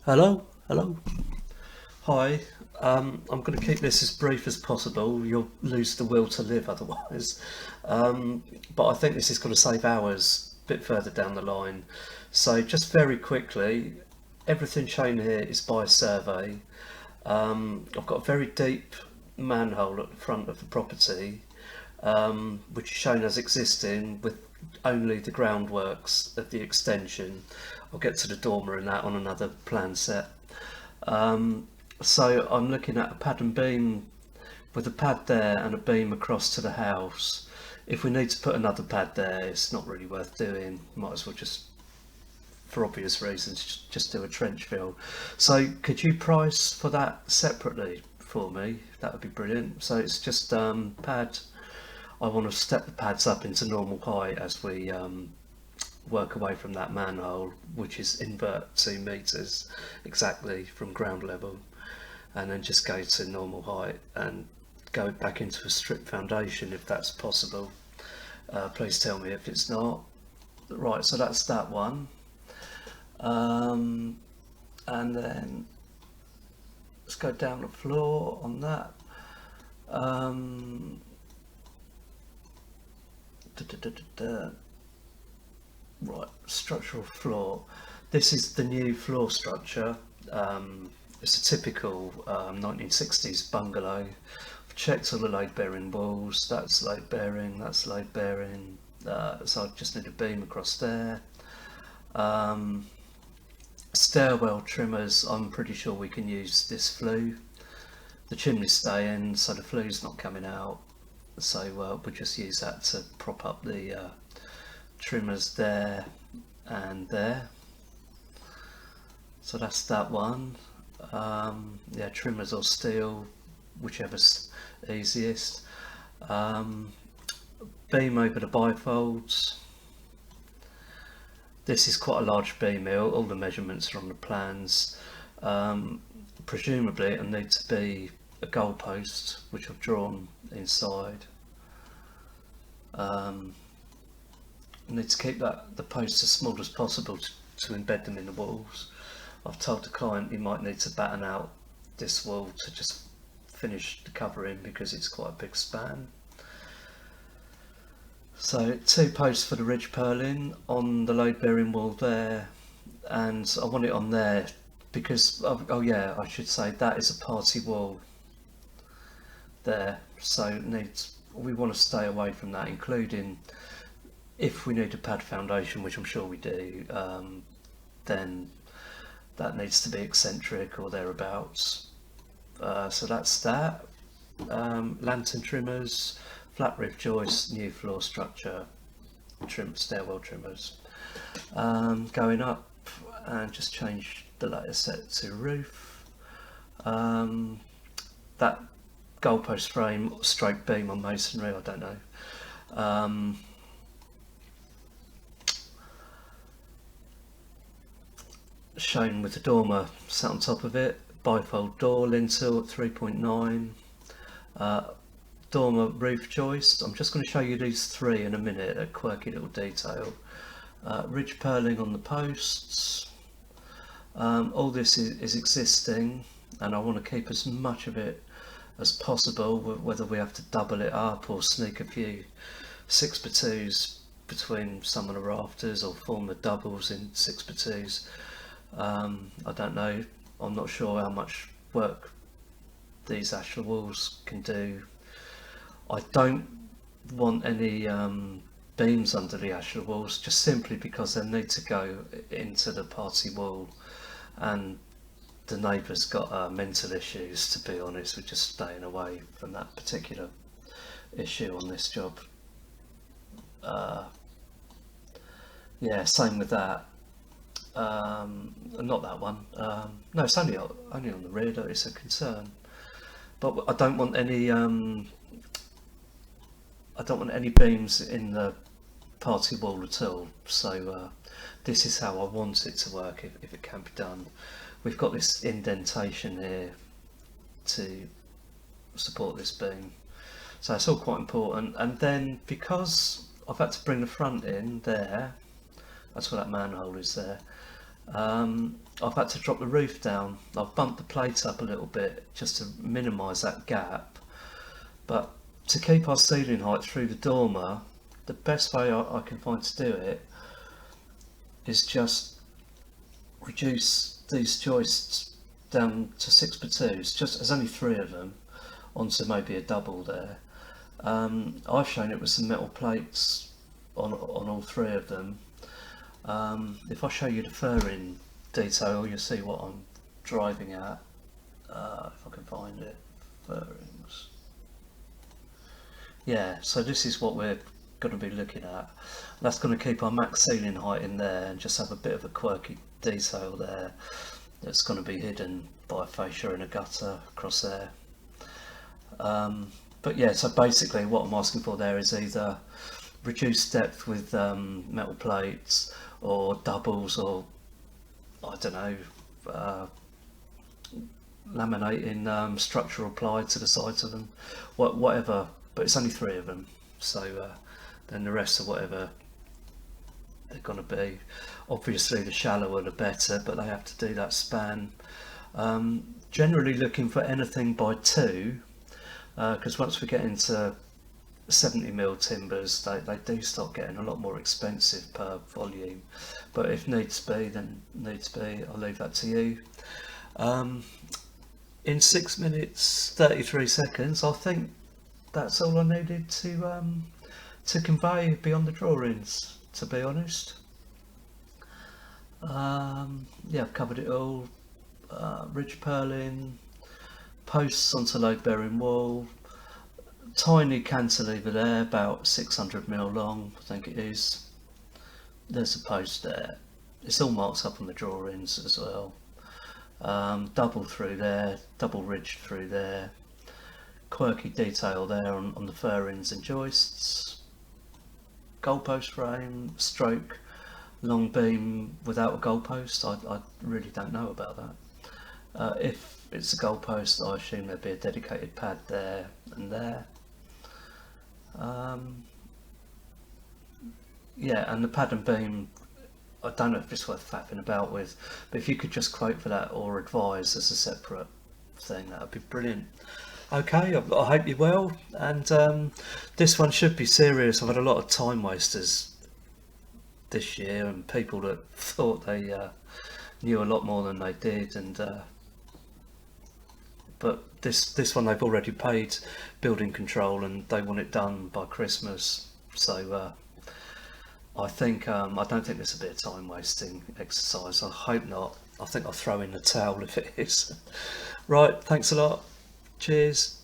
Hello, hello. Hi. I'm going to keep this as brief as possible. You'll lose the will to live otherwise. But I think this is going to save hours a bit further down the line. So just very quickly, everything shown here is by survey. I've got a very deep manhole at the front of the property, which is shown as existing with only the groundworks of the extension. I'll get to the dormer and that on another plan set. So I'm looking at a pad and beam with a pad there and a beam across to the house. If we need to put another pad there, it's not really worth doing. Might as well just, for obvious reasons, just do a trench fill. So could you price for that separately for me? That would be brilliant. So it's just pad. I want to step the pads up into normal height as we work away from that manhole, which is invert 2 meters exactly from ground level, and then just go to normal height and go back into a strip foundation if that's possible. Please tell me if it's not. Right, so that's that one. And then let's go down the floor on that. Um, da, da, da, da, Right, structural floor. This is the new floor structure. It's a typical 1960s bungalow. I've checked all the load bearing walls. That's load bearing, that's load bearing. So I just need a beam across there. Stairwell trimmers, I'm pretty sure we can use this flue. The chimney's staying, so the flue's not coming out. So we'll just use that to prop up the trimmers there and there. So that's that one. Yeah, trimmers or steel, whichever's easiest. Beam over the bifolds. This is quite a large beam here. All the measurements are on the plans. Presumably it'll need to be a goalpost, which I've drawn inside. I need to keep the posts as small as possible to embed them in the walls. I've told the client he might need to batten out this wall to just finish the covering because it's quite a big span. So 2 posts for the ridge purlin on the load bearing wall there, and I want it on there because oh yeah, I should say that is a party wall there, so we want to stay away from that, including if we need a pad foundation, which I'm sure we do, then that needs to be eccentric or thereabouts. So that's that. Lantern trimmers, flat roof joists, new floor structure, stairwell trimmers. Going up and just change the layer set to roof. That goalpost frame, stroke beam on masonry, I don't know. Shown with the dormer sat on top of it. Bifold door lintel at 3.9. Dormer roof joist. I'm just going to show you these three in a minute, a quirky little detail. Ridge purling on the posts. All this is existing, and I want to keep as much of it as possible, whether we have to double it up or sneak a few 6x2s between some of the rafters or form the doubles in 6x2s. I don't know, I'm not sure how much work these ashlar walls can do. I don't want any beams under the ashlar walls, just simply because they need to go into the party wall, and the neighbour's got mental issues, to be honest. We're just staying away from that particular issue on this job. Yeah, same with that. Not that one. No, it's only on the rear that it's a concern. But I don't want any. I don't want any beams in the party wall at all. So this is how I want it to work if it can be done. We've got this indentation here to support this beam, so it's all quite important. And then because I've had to bring the front in there, that's where that manhole is there. I've had to drop the roof down. I've bumped the plate up a little bit just to minimise that gap. But to keep our ceiling height through the dormer, the best way I can find to do it is just reduce these joists down to 6x2s. Just there's only 3 of them, onto maybe a double there. I've shown it with some metal plates on all 3 of them. If I show you the furring detail, you'll see what I'm driving at. If I can find it, furrings. Yeah, so this is what we're going to be looking at. That's going to keep our max ceiling height in there and just have a bit of a quirky detail there that's going to be hidden by a fascia and a gutter across there. But yeah, so basically what I'm asking for there is either reduced depth with metal plates, or doubles, or I don't know, laminating structural ply to the sides of them, whatever. But it's only 3 of them, so then the rest are whatever they're going to be. Obviously the shallower the better, but they have to do that span. Generally looking for anything by 2, because once we get into 70mm timbers, they do start getting a lot more expensive per volume. But if needs be, then needs be. I'll leave that to you. In 6 minutes 33 seconds, I think that's all I needed to convey beyond the drawings, to be honest. Yeah, I've covered it all. Ridge purling, posts onto load bearing wall, tiny cantilever there, about 600mm long, I think it is. There's a post there. It's all marked up on the drawings as well. Double through there, double ridge through there. Quirky detail there on the furrings and joists. Goalpost frame, stroke, long beam without a goalpost. I really don't know about that. If it's a goalpost, I assume there'd be a dedicated pad there and there. Yeah, and the pad and beam, I don't know if it's worth faffing about with, but if you could just quote for that or advise as a separate thing, that would be brilliant. Okay, I hope you're well, and this one should be serious. I've had a lot of time wasters this year, and people that thought they knew a lot more than they did, and but this one they've already paid building control and they want it done by Christmas, so I don't think this will be a time wasting exercise. I hope not. I think I'll throw in the towel if it is. Right, thanks a lot. Cheers.